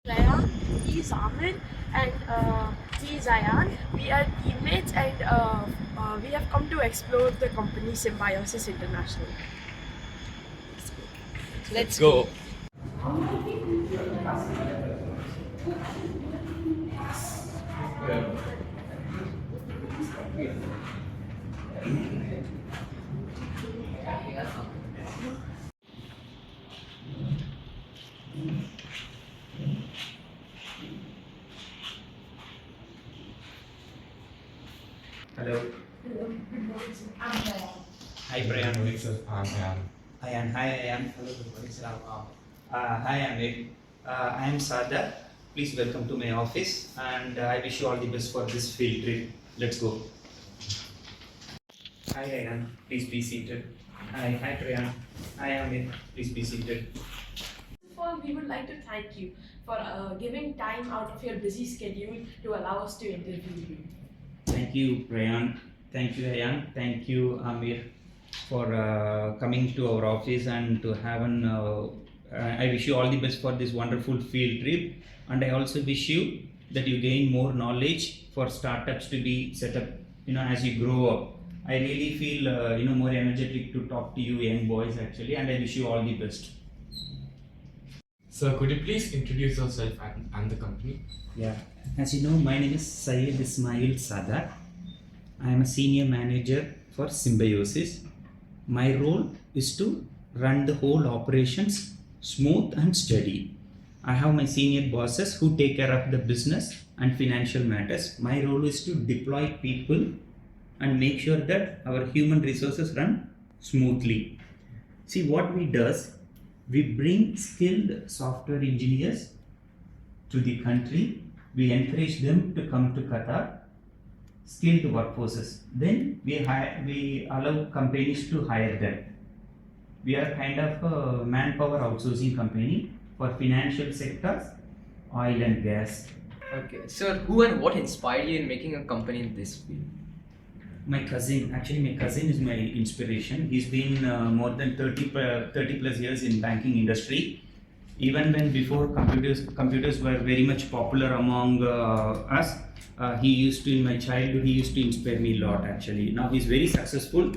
Raya, he is Amir, and he is Ayaan. We are teammates, and we have come to explore the company Symbiosis International. Let's go. Hello. Hello, good morning. I'm Raya. Hi, Brian. Ayaan. Ayan. Hi, Ayan. Hi, Amir. I am SADAT. Please welcome to my office, and I wish you all the best for this field trip. Let's go. Hi, Ayan. Please be seated. Hi, Brian. Hi, Amir. Please be seated. First of all, we would like to thank you for giving time out of your busy schedule to allow us to interview you. Thank you, Brian. Thank you, Ayan. Thank you, Amir, for coming to our office and to have an. I wish you all the best for this wonderful field trip, and I also wish you that you gain more knowledge for startups to be set up. As you grow up, I really feel more energetic to talk to you young boys actually, and I wish you all the best. Sir, could you please introduce yourself and the company? Yeah, as you know, my name is Syed Ismail Sadat. I am a senior manager for Symbiosis. My role is to run the whole operations smooth and steady. I have my senior bosses who take care of the business and financial matters. My role is to deploy people and make sure that our human resources run smoothly. See what we does, we bring skilled software engineers to the country. We encourage them to come to Qatar, skilled workforces. Then we allow companies to hire them. We are kind of a manpower outsourcing company for financial sectors, oil and gas. Okay, sir, who and what inspired you in making a company in this field? My cousin is my inspiration. He's been more than 30 plus years in banking industry. Even when before computers were very much popular among us, in my childhood, he used to inspire me a lot actually. Now he's very successful.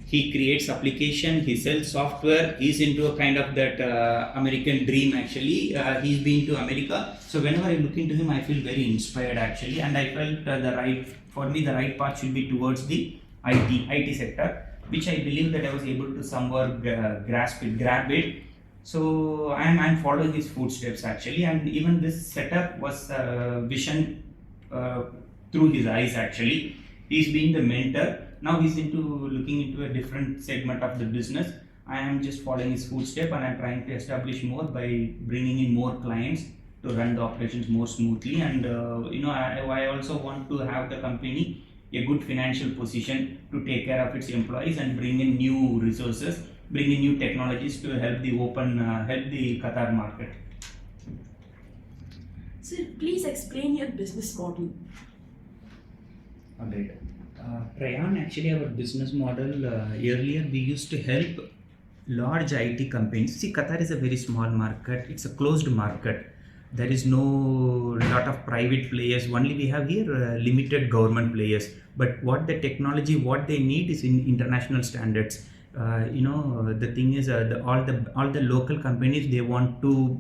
He creates application, he sells software, he's into a kind of that American dream actually. He's been to America. So whenever I look into him, I feel very inspired actually. And I felt the right path should be towards the IT sector, which I believe that I was able to somewhat grab it. So I'm following his footsteps actually, and even this setup was vision through his eyes actually. He's being the mentor. Now he's looking into a different segment of the business. I am just following his footsteps, and I'm trying to establish more by bringing in more clients to run the operations more smoothly. And I also want to have the company a good financial position to take care of its employees and bring in new resources, bring in new technologies to help the Qatar market. Sir, please explain your business model. Alright. Rayan, actually our business model, earlier we used to help large IT companies. See, Qatar is a very small market. It's a closed market. There is no lot of private players. Only we have here limited government players. But what the technology, what they need is in international standards. The thing is, all the local companies, they want to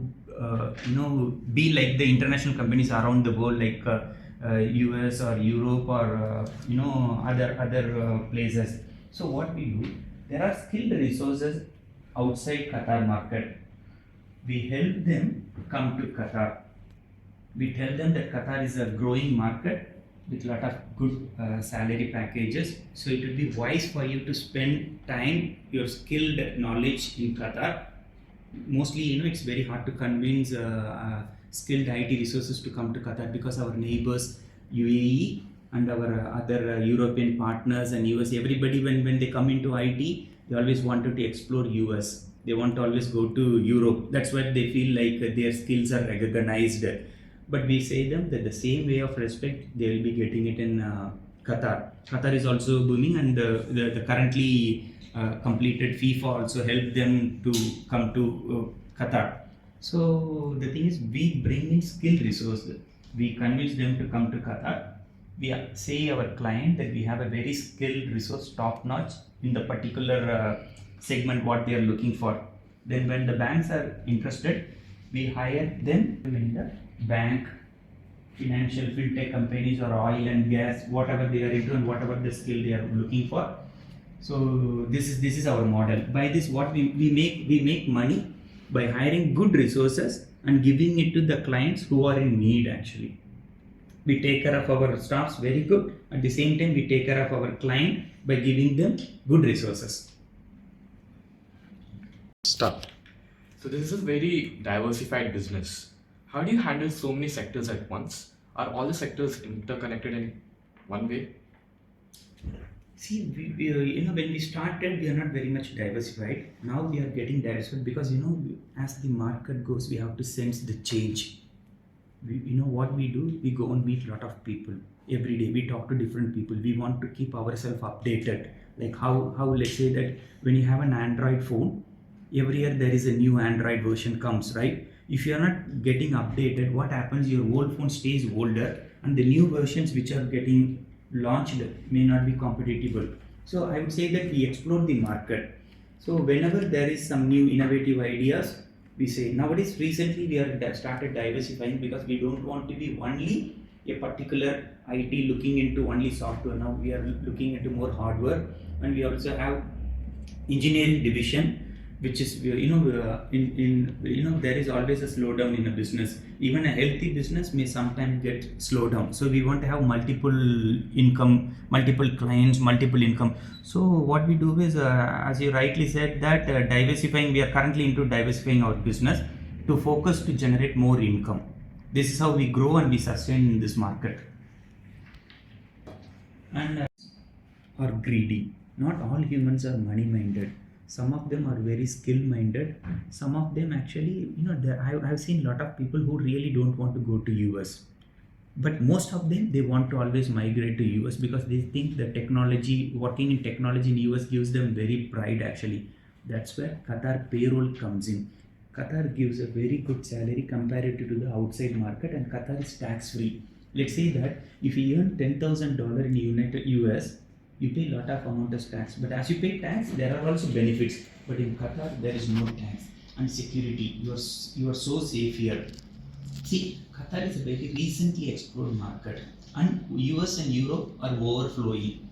be like the international companies around the world, like US or Europe or other places. So what we do, there are skilled resources outside Qatar market. We help them come to Qatar. We tell them that Qatar is a growing market with a lot of good salary packages. So it will be wise for you to spend time, your skilled knowledge in Qatar. Mostly, it's very hard to convince skilled IT resources to come to Qatar because our neighbors, UAE and our other European partners and US, everybody when they come into IT, they always wanted to explore US. They want to always go to Europe. That's why they feel like their skills are recognized. But we say them that the same way of respect, they will be getting it in Qatar. Qatar is also booming, and the currently completed FIFA also helped them to come to Qatar. So the thing is, we bring in skilled resources. We convince them to come to Qatar. We say our client that we have a very skilled resource, top notch in the particular segment what they are looking for. Then when the banks are interested, we hire them in the bank, financial fintech companies or oil and gas, whatever they are into and whatever the skill they are looking for. So this is our model. By this, what we make money by hiring good resources and giving it to the clients who are in need. Actually, we take care of our staffs very good. At the same time, we take care of our client by giving them good resources. Start. So this is a very diversified business. How do you handle so many sectors at once? Are all the sectors interconnected in one way? See, when we started, we are not very much diversified. Now we are getting diversified because as the market goes, we have to sense the change. What we do, we go and meet a lot of people every day. We talk to different people. We want to keep ourselves updated. Like how let's say that when you have an Android phone, every year there is a new Android version comes, right? If you are not getting updated, what happens? Your old phone stays older, and the new versions which are getting launched may not be compatible. So I would say that we explore the market. So whenever there is some new innovative ideas, we say nowadays recently we are started diversifying because we don't want to be only a particular IT looking into only software. Now we are looking into more hardware, and we also have engineering division, which is there is always a slowdown in a business. Even a healthy business may sometimes get slowed down. So we want to have multiple income, multiple clients, multiple income. So what we do is, as you rightly said, that diversifying. We are currently into diversifying our business to focus to generate more income. This is how we grow and we sustain in this market. And are greedy. Not all humans are money minded. Some of them are very skill minded. Some of them actually, I've seen a lot of people who really don't want to go to US. But most of them, they want to always migrate to US because they think the technology, working in technology in US gives them very pride actually. That's where Qatar payroll comes in. Qatar gives a very good salary compared to the outside market, and Qatar is tax free. Let's say that if you earn $10,000 in US, you pay a lot of amount of tax, but as you pay tax, there are also benefits. But in Qatar, there is no tax and security. You are so safe here. See, Qatar is a very recently explored market, and US and Europe are overflowing.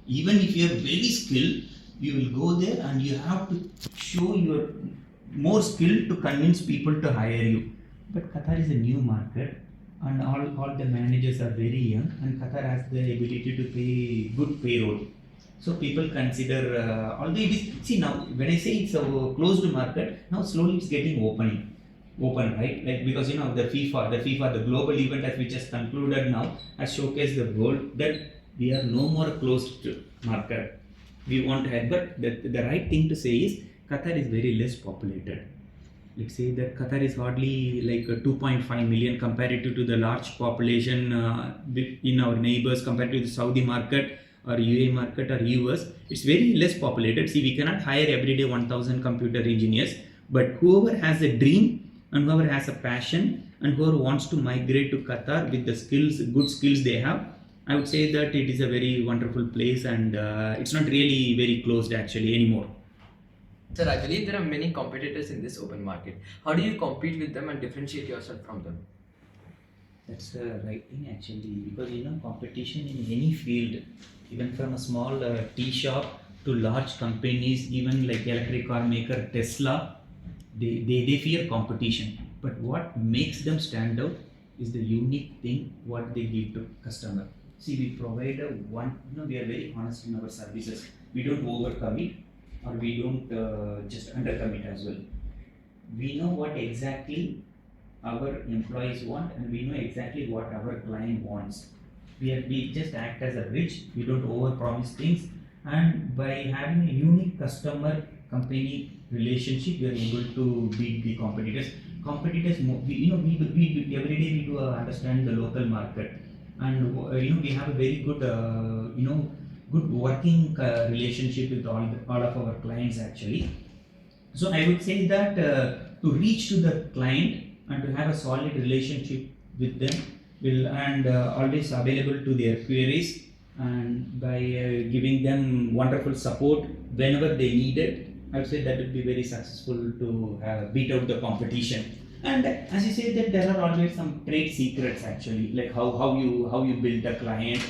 Even if you are very skilled, you will go there and you have to show your more skill to convince people to hire you. But Qatar is a new market, and all the managers are very young, and Qatar has the ability to pay good payroll. So people consider, although it is, see now when I say it's a closed market, now slowly it's getting open, right? Like because the FIFA, the global event as we just concluded now, has showcased the world that we are no more closed market. We want to have, but the right thing to say is Qatar is very less populated. Let's say that Qatar is hardly like 2.5 million compared to the large population in our neighbors compared to the Saudi market or UAE market or US. It's very less populated. See, we cannot hire every day 1,000 computer engineers, but whoever has a dream and whoever has a passion and whoever wants to migrate to Qatar with the skills, good skills they have, I would say that it is a very wonderful place, and it's not really very closed actually anymore. Sir, I believe there are many competitors in this open market. How do you compete with them and differentiate yourself from them? That's the right thing actually, because competition in any field, even from a small tea shop to large companies, even like electric car maker Tesla, they fear competition. But what makes them stand out is the unique thing what they give to customer. See, we provide we are very honest in our services. We don't overcommit, or we don't just undercommit as well. We know what exactly our employees want, and we know exactly what our client wants. We just act as a bridge. We don't overpromise things, and by having a unique customer company relationship, we are able to beat the competitors. We every day we do understand the local market, and we have a very good good working relationship with all of our clients actually. So I would say that to reach to the client and to have a solid relationship with them and always available to their queries, and by giving them wonderful support whenever they need it, I would say that would be very successful to beat out the competition. And as you say that there are always some trade secrets actually, like how you build a client,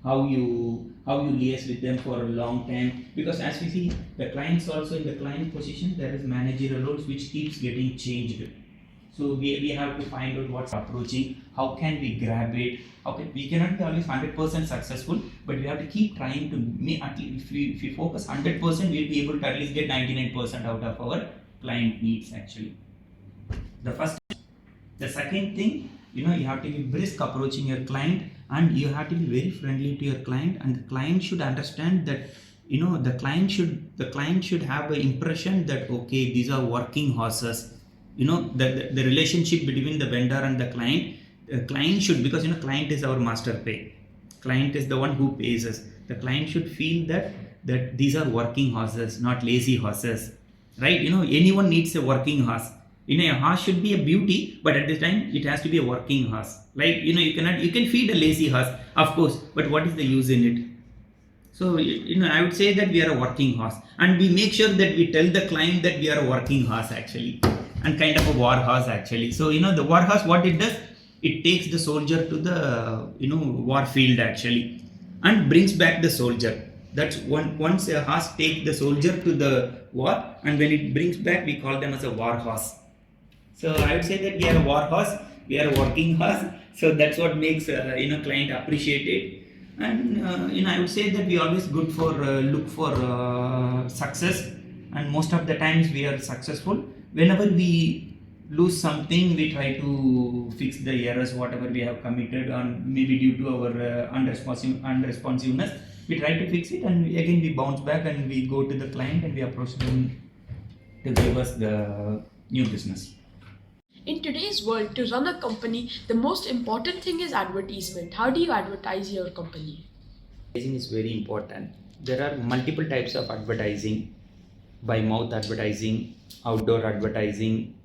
how you liaise with them for a long time, because as we see the clients also in the client position there is managerial roles which keeps getting changed. So we have to find out what's approaching, how can we grab it, we cannot be always 100% successful, but we have to keep trying to make, at least if we focus 100%, we'll be able to at least get 99% out of our client needs actually. The second thing, you have to be brisk approaching your client, and you have to be very friendly to your client, and the client should understand that the client should have an impression that okay, these are working horses. The relationship between the vendor and the client should, because client is our master pay, client is the one who pays us. The client should feel that these are working horses, not lazy horses, right? Anyone needs a working horse. A horse should be a beauty, but at this time it has to be a working horse. Like you can feed a lazy horse, of course, but what is the use in it? So I would say that we are a working horse, and we make sure that we tell the client that we are a working horse actually, and kind of a war horse actually. So the war horse, what it does, it takes the soldier to the war field actually, and brings back the soldier. That's once a horse takes the soldier to the war, and when it brings back, we call them as a war horse. So I would say that we are a war horse, we are a working horse. So that's what makes client appreciate it. And I would say that we always good for look for success, and most of the times we are successful. Whenever we lose something, we try to fix the errors whatever we have committed, and maybe due to our unresponsiveness, we try to fix it, and again we bounce back and we go to the client and we approach them to give us the new business. In today's world, to run a company, the most important thing is advertisement. How do you advertise your company? Advertising is very important. There are multiple types of advertising: by mouth advertising, outdoor advertising,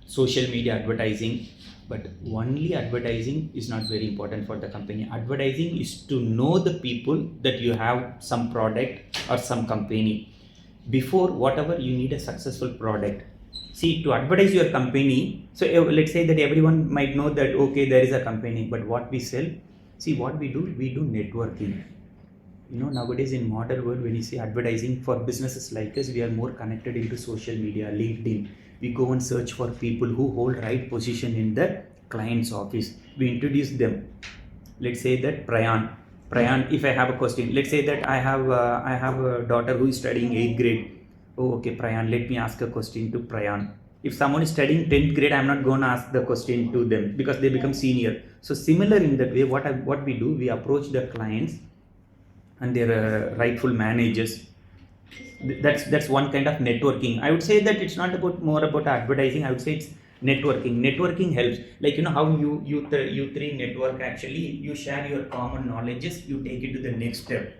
social media advertising. But only advertising is not very important for the company. Advertising is to know the people that you have some product or some company. Before whatever, you need a successful product. See, to advertise your company, so let's say that everyone might know that okay, there is a company, but what we sell, see what we do networking. Nowadays in modern world, when you say advertising for businesses like us, we are more connected into social media, LinkedIn. We go and search for people who hold right position in the client's office. We introduce them. Let's say that Prayan, if I have a question, let's say that I have a daughter who is studying 8th grade. Oh, okay, Prayan, let me ask a question to Prayan. If someone is studying 10th grade, I'm not going to ask the question to them because they become senior. So similar in that way, what we do, we approach the clients and their rightful managers. That's one kind of networking. I would say that it's not more about advertising. I would say it's networking. Networking helps. Like how you three network actually. You share your common knowledges. You take it to the next step.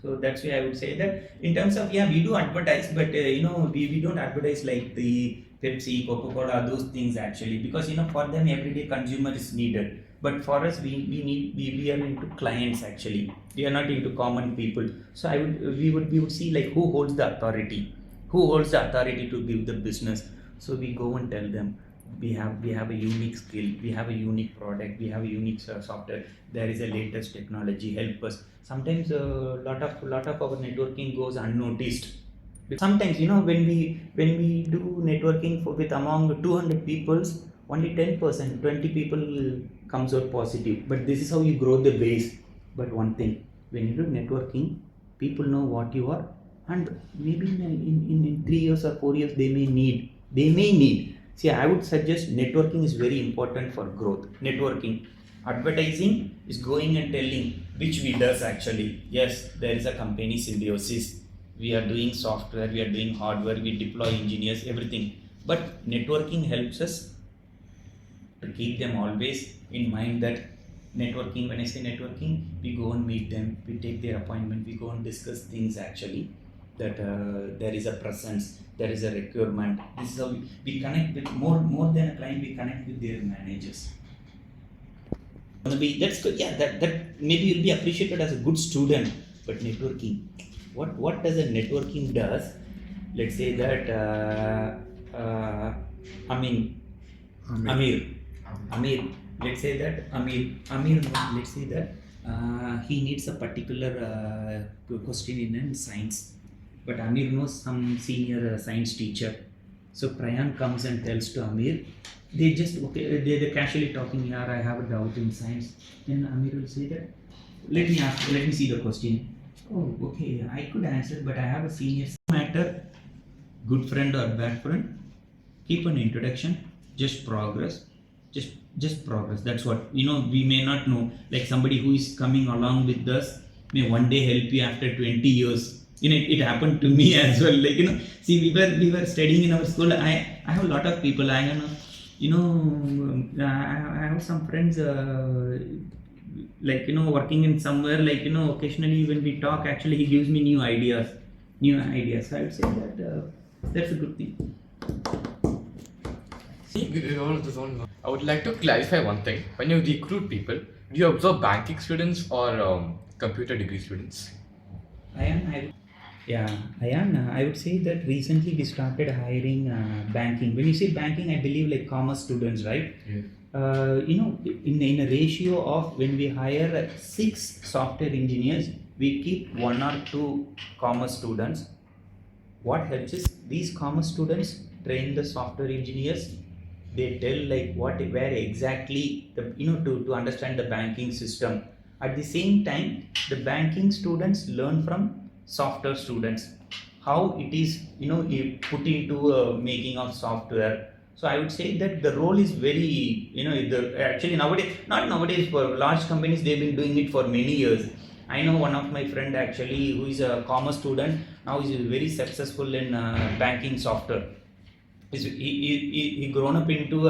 So that's why I would say that in terms of we do advertise, but we don't advertise like the Pepsi, Coca-Cola, those things actually, because for them everyday consumer is needed. But for us, we are into clients actually. We are not into common people. So we would see like who holds the authority to give the business. So we go and tell them we have a unique skill, we have a unique product, we have a unique software. There is a latest technology. Help us. Sometimes a lot of our networking goes unnoticed. Sometimes when we do networking with among 200 people, only 10%, 20 people comes out positive. But this is how you grow the base. But one thing, when you do networking, people know what you are, and maybe in 3 years or 4 years they may need. See, I would suggest networking is very important for growth. Networking. Advertising is going and telling, which we does actually. Yes, there is a company, Symbiosis. We are doing software, we are doing hardware, we deploy engineers, everything. But networking helps us to keep them always in mind that networking, when I say networking, we go and meet them, we take their appointment, we go and discuss things actually. that there is a presence, there is a requirement. This is how we connect with more than a client. We connect with their managers. That's good. Yeah, that maybe you'll be appreciated as a good student. But networking, what does a networking does? Let's say that Amir. Let's say that Amir. Let's say that he needs a particular question in science, but Amir knows some senior science teacher. So Prayan comes and tells to Amir. They're casually talking here. I have a doubt in science. Then Amir will say that, let me see the question. Oh, okay, I could answer, but I have a senior. Matter, good friend or bad friend, keep an introduction, just progress, just progress. That's what, we may not know, like somebody who is coming along with us may one day help you after 20 years. It happened to me as well. Like, see, we were studying in our school. I have a lot of people. I have some friends, working in somewhere, occasionally when we talk, actually he gives me new ideas. So I would say that that's a good thing. I would like to clarify one thing. When you recruit people, do you observe banking students or computer degree students? Ayaan, I would say that recently we started hiring banking. When you say banking, I believe like commerce students, right? Yeah. In a ratio of when we hire 6 software engineers, we keep 1 or 2 commerce students. What helps is these commerce students train the software engineers. They tell like where exactly to understand the banking system. At the same time, the banking students learn from software students how it is put into making of software. So I would say that the role is very actually nowadays, not nowadays, for large companies they've been doing it for many years. I know one of my friend actually who is a commerce student, now is very successful in banking software. He grown up into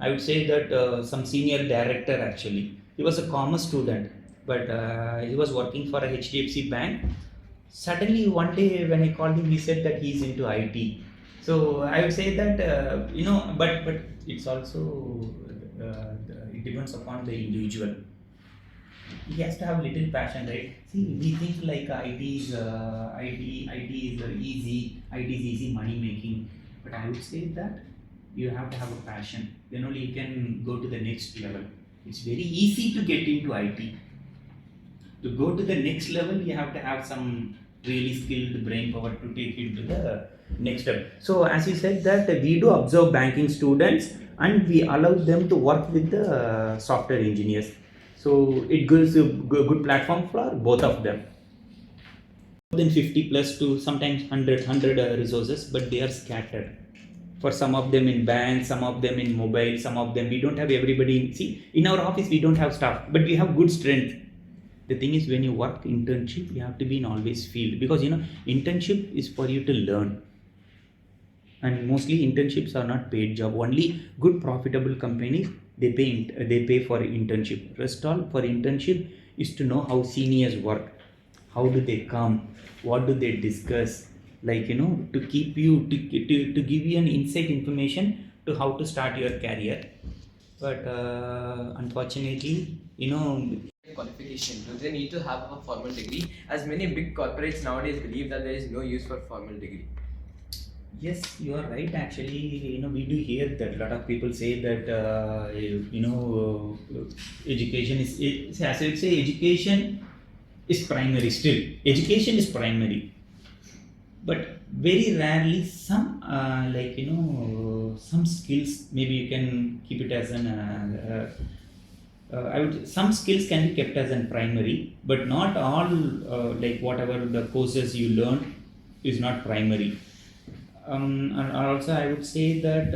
I would say that some senior director actually. He was a commerce student, but he was working for a HDFC bank. Suddenly one day when I called him, he said that he's into IT. So I would say that but it's also it depends upon the individual. He has to have little passion, right? See, we think like IT is easy money making, but I would say that you have to have a passion. Then only you can go to the next level. It's very easy to get into IT. To go to the next level, you have to have some really skilled brain power to take you to the next step. So as you said that we do observe banking students and we allow them to work with the software engineers. So it gives a good platform for both of them. More than 50 plus to sometimes 100 resources, but they are scattered. For some of them in bank, some of them in mobile, some of them we don't have everybody. See, in our office we don't have staff, but we have good strength. The thing is, when you work internship, you have to be in always field, because internship is for you to learn, and mostly internships are not paid job. Only good profitable companies they pay for internship. Rest all for internship is to know how seniors work, how do they come, what do they discuss, to keep you to give you an insight information to how to start your career. But unfortunately, qualification, do they need to have a formal degree, as many big corporates nowadays believe that there is no use for formal degree? Yes, you are right. Actually, we do hear that a lot of people say that education is, as I would say, education is primary. Still, education is primary, but very rarely some some skills. Maybe you can keep it as an some skills can be kept as an primary, but not all. Whatever the courses you learn is not primary. And also I would say that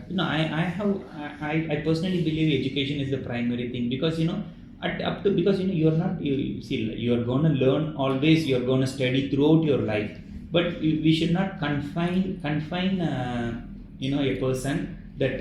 I personally believe education is the primary thing, because you're gonna learn always, you're gonna study throughout your life, but we should not confine a person that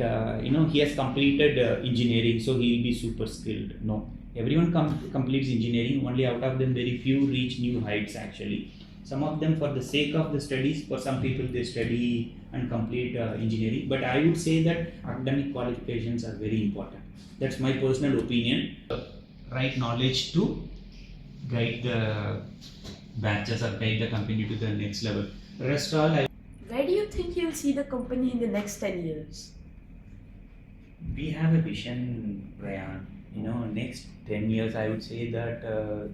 he has completed engineering, so he will be super skilled. No, everyone completes engineering, only out of them very few reach new heights actually. Some of them for the sake of the studies, for some people they study and complete engineering. But I would say that academic qualifications are very important. That's my personal opinion. Right knowledge to guide the batches or guide the company to the next level. Rest all Where do you think you'll see the company in the next 10 years? we have a vision, Brian. Next 10 years, I would say that,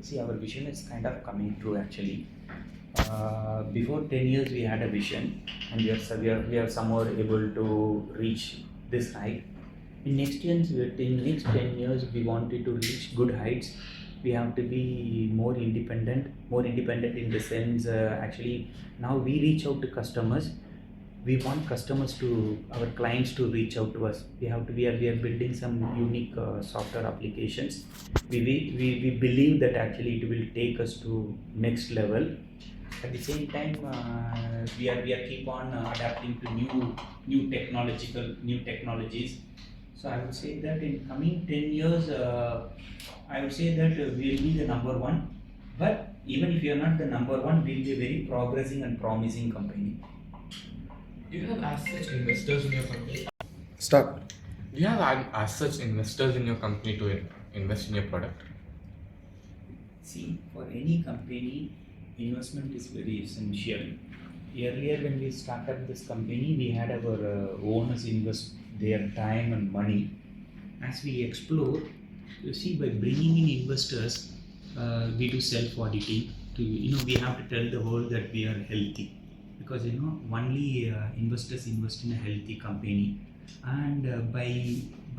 see, our vision is kind of coming true actually. Before 10 years, we had a vision and we are somewhere able to reach this height. In next 10 years, we wanted to reach good heights. We have to be more independent in the sense, actually, now we reach out to customers. We want our clients to reach out to us. We are building some unique software applications. We believe that actually it will take us to next level. At the same time, we are keep on adapting to new technologies. So I would say that in coming 10 years, I would say that we'll be the number one. But even if we are not the number one, we'll be a very progressing and promising company. Do you have as such investors in your company? Start. Do you have as such investors in your company to invest in your product? See, for any company, investment is very essential. Earlier, when we started this company, we had our owners invest their time and money. As we explore, you see, by bringing in investors, we do self-auditing. We have to tell the world that we are healthy, because only investors invest in a healthy company, and by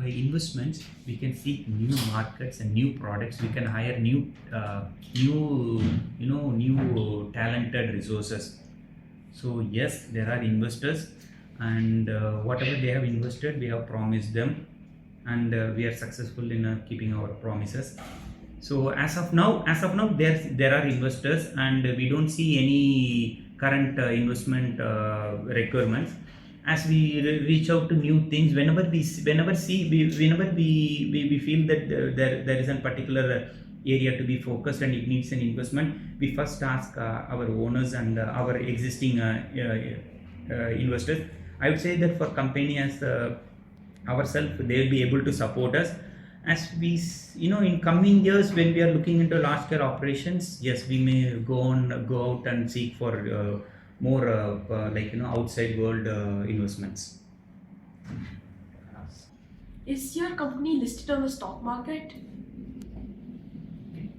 investments we can seek new markets and new products. We can hire new talented resources. So yes, there are investors, and whatever they have invested, we have promised them, and we are successful in keeping our promises. So as of now, there are investors, and we don't see any current investment requirements. As we reach out to new things, whenever we feel that there is a particular area to be focused and it needs an investment, we first ask our owners and our existing investors. I would say that for company as ourselves, they will be able to support us. As we, in coming years, when we are looking into large scale operations, yes, we may go out and seek for more outside world investments. Is your company listed on the stock market?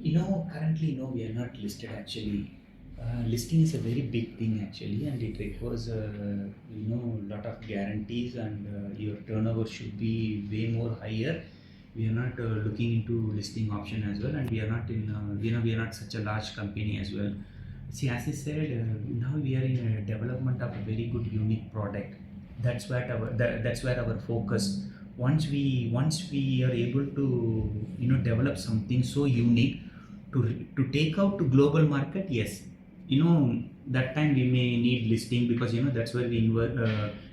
Currently, no, we are not listed actually. Listing is a very big thing actually, and it requires lot of guarantees, and your turnover should be way more higher. We are not looking into listing option as well, and we are not we are not such a large company as well. See, as I said, now we are in a development of a very good unique product. That's where our focus. Once we are able to develop something so unique to take out to global market, yes, that time we may need listing, because that's where we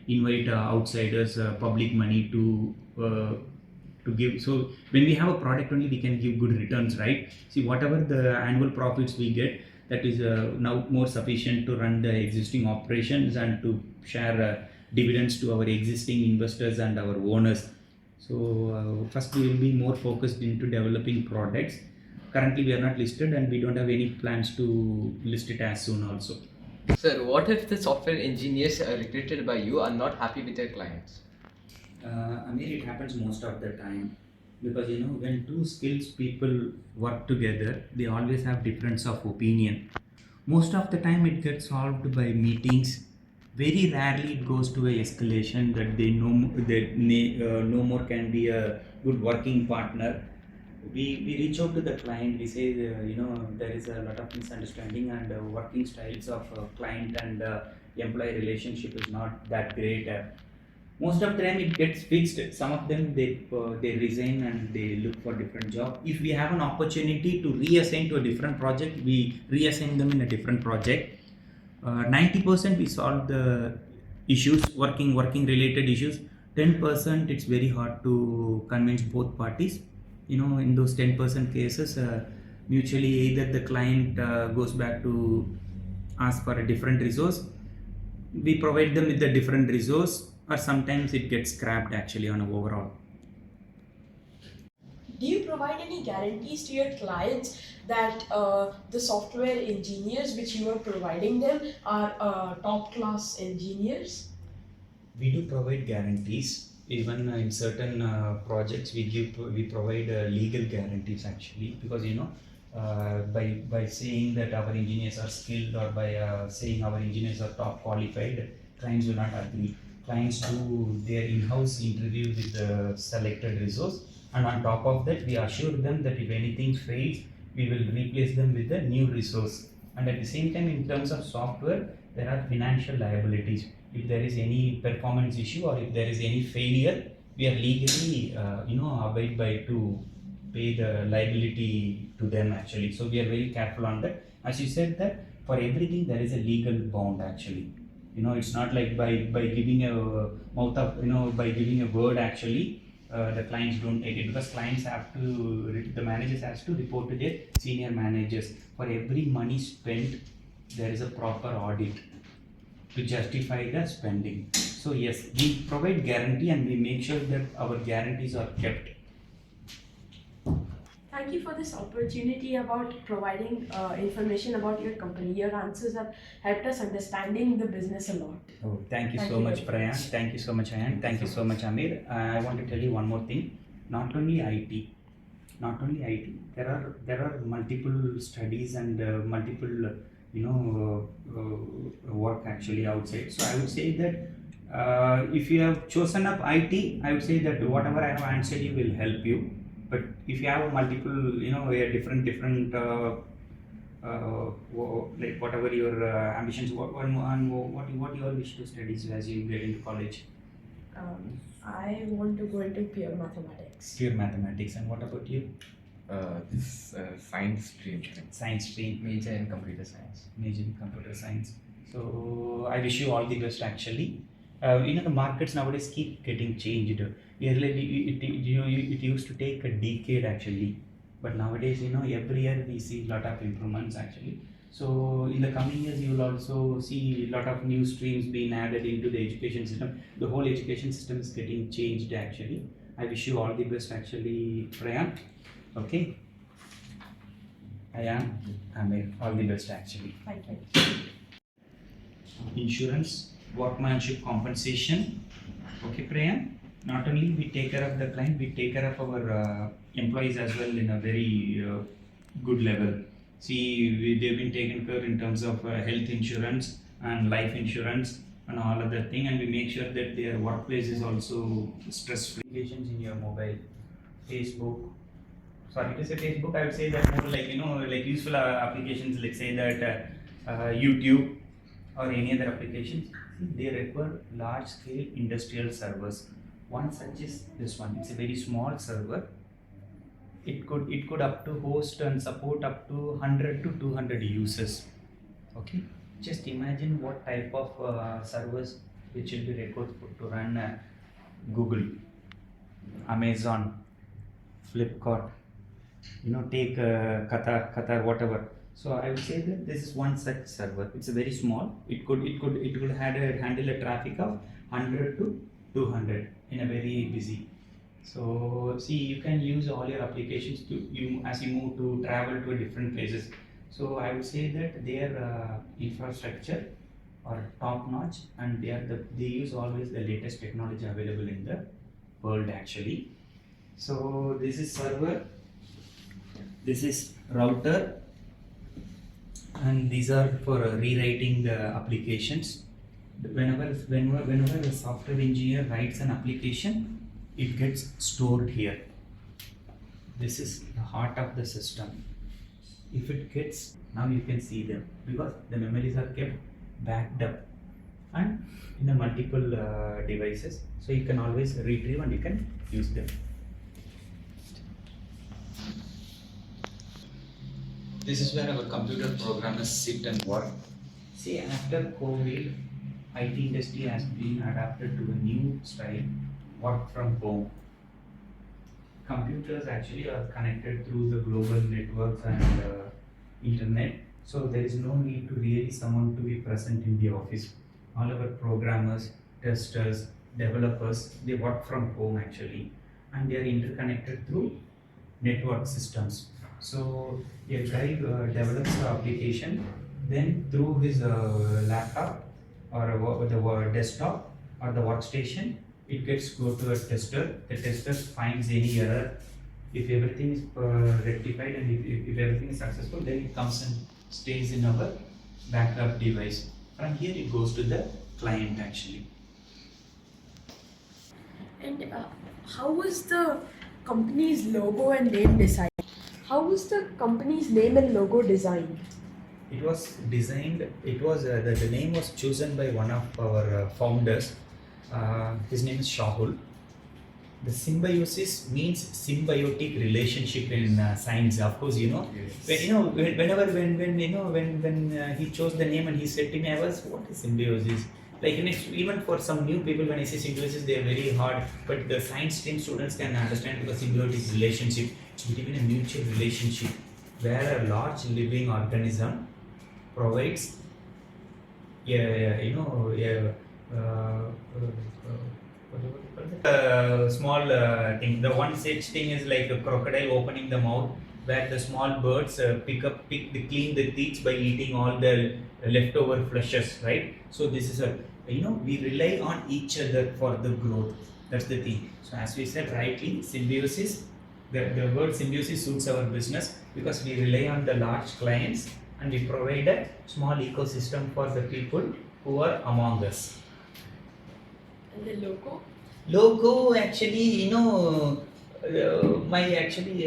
invite outsiders, public money to give. So when we have a product only, we can give good returns, right? See, whatever the annual profits we get, that is now more sufficient to run the existing operations and to share dividends to our existing investors and our owners. So first we will be more focused into developing products. Currently we are not listed, and we don't have any plans to list it as soon also. Sir, what if the software engineers recruited by you are not happy with their clients? Amir, it happens most of the time, because when two skills people work together, they always have difference of opinion. Most of the time it gets solved by meetings. Very rarely it goes to a escalation that they no more can be a good working partner. We reach out to the client. We say there is a lot of misunderstanding, and working styles of client and employee relationship is not that great. Most of the time it gets fixed. Some of them they resign and they look for different job. If we have an opportunity to reassign to a different project, we reassign them in a different project. 90% we solve the issues, working related issues. 10% it's very hard to convince both parties. In those 10% cases, mutually either the client goes back to ask for a different resource, we provide them with a different resource, or sometimes it gets scrapped actually on a overall. Do you provide any guarantees to your clients that the software engineers which you are providing them are top class engineers? We do provide guarantees. Even in certain projects, we provide legal guarantees actually, because by saying that our engineers are skilled, or by saying our engineers are top qualified, clients will not agree. Clients do their in-house interview with the selected resource, and on top of that, we assure them that if anything fails, we will replace them with a new resource. And at the same time, in terms of software, there are financial liabilities. If there is any performance issue, or if there is any failure, we are legally abide by to pay the liability to them actually. So we are very careful on that. As you said, that for everything there is a legal bond actually. It's not like by giving a mouth of by giving a word actually, the clients don't take it, because clients have to, the managers has to report to their senior managers. For every money spent, there is a proper audit to justify the spending. So yes, we provide guarantee, and we make sure that our guarantees are kept. Thank you for this opportunity about providing information about your company. Your answers have helped us understanding the business a lot. Oh, thank you Thank so you much, very Prayan. much. Thank you so much, Ayaan. Thank you so much, Amir. I want to tell you one more thing. Not only IT, there are multiple studies and multiple work actually outside. So I would say that if you have chosen up IT, I would say that whatever I have answered you will help you. But if you have multiple, different like whatever your ambitions, what you all wish to study as you get into college? I want to go into pure mathematics. Pure mathematics. And what about you? This science stream. Science stream. Major in computer science. Major in computer science. So I wish you all the best actually. The markets nowadays keep getting changed. Earlier it used to take a decade actually, but nowadays every year we see a lot of improvements actually. So in the coming years you will also see a lot of new streams being added into the education system. The whole education system is getting changed actually. I wish you all the best actually, Prayan. Okay. Ayaan, Amir, all the best actually. Thank you. Insurance, workmanship compensation. Okay, Prayan. Not only we take care of the client, we take care of our employees as well in a very good level. See, they've been taken care in terms of health insurance and life insurance and all other thing, and we make sure that their workplace is also stress-free. Applications in your mobile, Facebook. Sorry to say Facebook, I would say that more like like useful applications, like say that YouTube or any other applications. They require large-scale industrial servers. One such is this one. It's a very small server. It could up to host and support up to 100 to 200 users. Okay, just imagine what type of servers which will be required to run Google, Amazon, Flipkart. Take Qatar, whatever. So I would say that this is one such server. It's a very small. It could handle a traffic of 100 to 200 in a very busy. So see, you can use all your applications as you move to travel to different places. So I would say that their infrastructure are top notch, and they use always the latest technology available in the world actually. So this is server, this is router, and these are for rewriting the applications. Whenever a software engineer writes an application, it gets stored here. This is the heart of the system. If it gets, now you can see them because the memories are kept backed up and in a multiple devices, so you can always retrieve and you can use them. This is where our computer programmers sit and work. See, after COVID, IT industry has been adapted to a new style, work from home. Computers actually are connected through the global networks and internet, So there is no need to really someone to be present in the office. All our programmers, testers, developers, they work from home actually, and they are interconnected through network systems. So a guy develops the application, then through his laptop or the desktop or the workstation, it gets go to a tester. The tester finds any error. If everything is rectified and if everything is successful, then it comes and stays in our backup device. From here, it goes to the client actually. And how was the company's logo and name decided? How was the company's name and logo designed? It was designed, the name was chosen by one of our founders. His name is Shahul. The symbiosis means symbiotic relationship in science. Of course, Yes. when he chose the name and he said to me, I was, what is symbiosis? Like, even for some new people, when I say symbiosis, they are very hard. But the science stream students can understand because symbiotic relationship, it's between a mutual relationship where a large living organism provides, small thing. The one such thing is like a crocodile opening the mouth, where the small birds clean the teeth by eating all the leftover fleshes, right? So this is we rely on each other for the growth. That's the thing. So as we said rightly, symbiosis. The word symbiosis suits our business because we rely on the large clients and we provide a small ecosystem for the people who are among us. And the logo? Logo actually,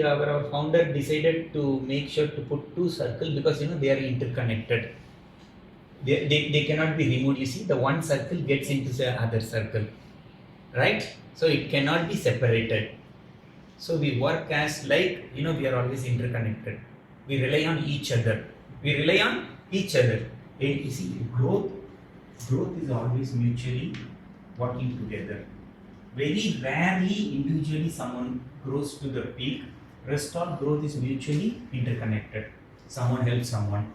our founder decided to make sure to put two circles because they are interconnected. They cannot be removed. You see, the one circle gets into the other circle, right? So it cannot be separated. So we work as like, we are always interconnected. We rely on each other. And you see, growth is always mutually working together. Very rarely individually someone grows to the peak. Rest of growth is mutually interconnected. Someone helps someone,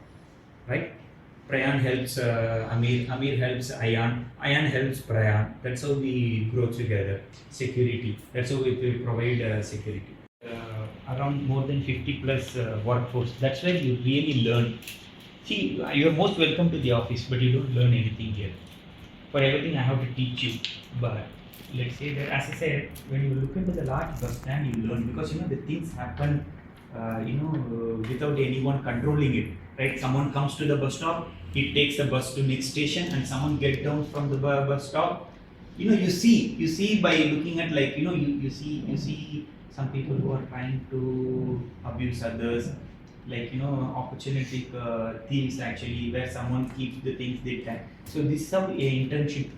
right? Prayan helps Amir helps Ayaan helps Prayan. That's how we grow together. Security. That's how we provide security. Around more than 50 plus workforce. That's where you really learn. See, you're most welcome to the office, but you don't learn anything here. For everything, I have to teach you. But let's say that, as I said, when you look into the large bus stand, you learn because the things happen, without anyone controlling it. Right? Someone comes to the bus stop, it takes the bus to next station, and someone gets down from the bus stop. You see by looking at you see some people who are trying to abuse others, opportunistic thieves actually, where someone keeps the things they can. So this is how a internship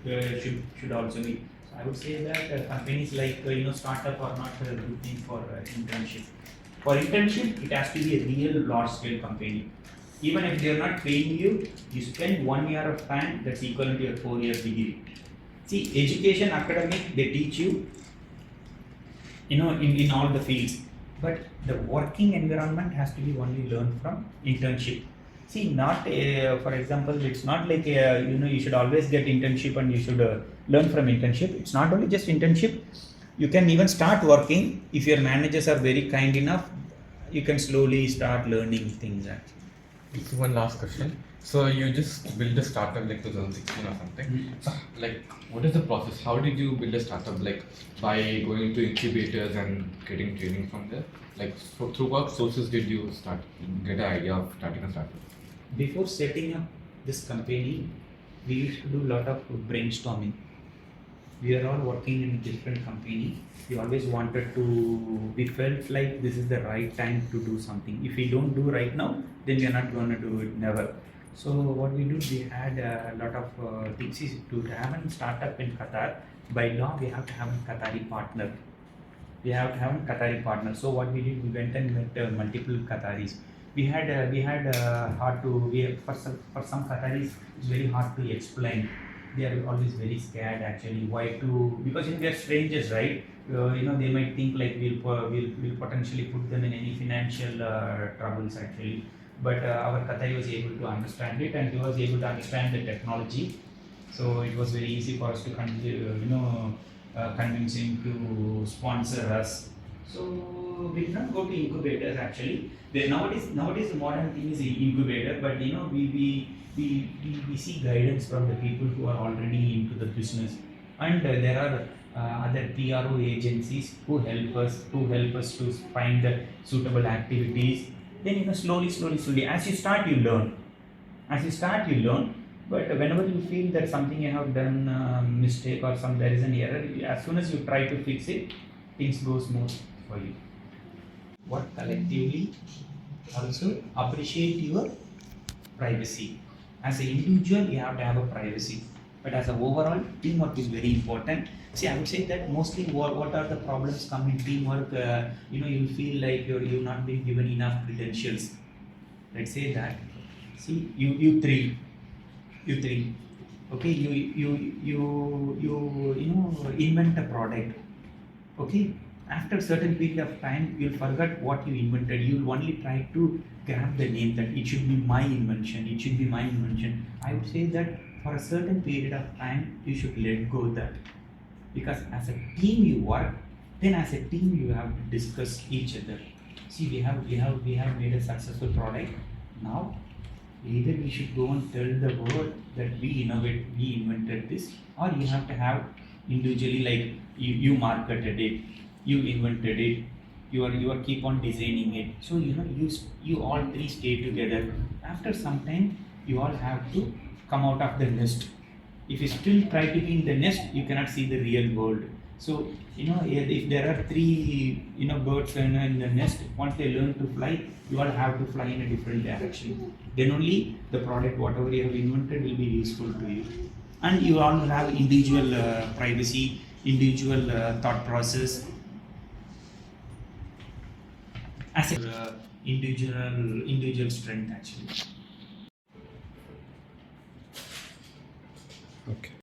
should also be. So I would say that companies like startup are not a good thing for internship. For internship, it has to be a real large scale company. Even if they are not paying you, you spend 1 year of time that's equivalent to your 4-year degree. See, education, academic, they teach you, in all the fields. But the working environment has to be only learned from internship. See, not for example, it's not like you should always get internship and you should learn from internship. It's not only just internship. You can even start working if your managers are very kind enough. You can slowly start learning things actually. So one last question. So you just build a startup like 2016 or something. Mm-hmm. So what is the process? How did you build a startup? Like by going to incubators and getting training from there? Through what sources did you get an idea of starting a startup? Before setting up this company, we used to do a lot of brainstorming. We are all working in a different company. We always we felt like this is the right time to do something. If we don't do right now, then we are not going to do it, never. So what we do, we had a lot of things. To have a startup in Qatar, by law, we have to have a Qatari partner. So what we did, we went and met multiple Qataris. For some Qataris, it's very hard to explain. They are always very scared actually. Because they are strangers, right? They might think like we'll potentially put them in any financial troubles actually. but our Qatari was able to understand it, and he was able to understand the technology. So it was very easy for us to convince him to sponsor us. So we did not go to incubators actually. Nowadays the modern thing is incubator, but we see guidance from the people who are already into the business, and there are other PRO agencies who help us to find the suitable activities. Then slowly, as you start, you learn. But whenever you feel that something you have done mistake or there is an error, as soon as you try to fix it, things go smooth for you. What collectively also appreciate your privacy. As an individual, you have to have a privacy. But as an overall, teamwork is very important. See, I would say that mostly what are the problems come in teamwork? You feel like you've not been given enough credentials. Let's say that. See, you three. Okay, you invent a product. Okay, after a certain period of time, you'll forget what you invented. You'll only try to grab the name that it should be my invention. I would say that for a certain period of time, you should let go that, because as a team you work, then as a team you have to discuss each other. See, we have made a successful product. Now either we should go and tell the world that we invented this, or you have to have individually, like you marketed it, you invented it, you are keep on designing it. So you all three stay together. After some time, you all have to come out of the nest. If you still try to be in the nest, you cannot see the real world. So if there are three birds in the nest, once they learn to fly, you all have to fly in a different direction. Then only the product, whatever you have invented, will be useful to you. And you all have individual privacy, individual thought process, as a individual strength actually. Okay.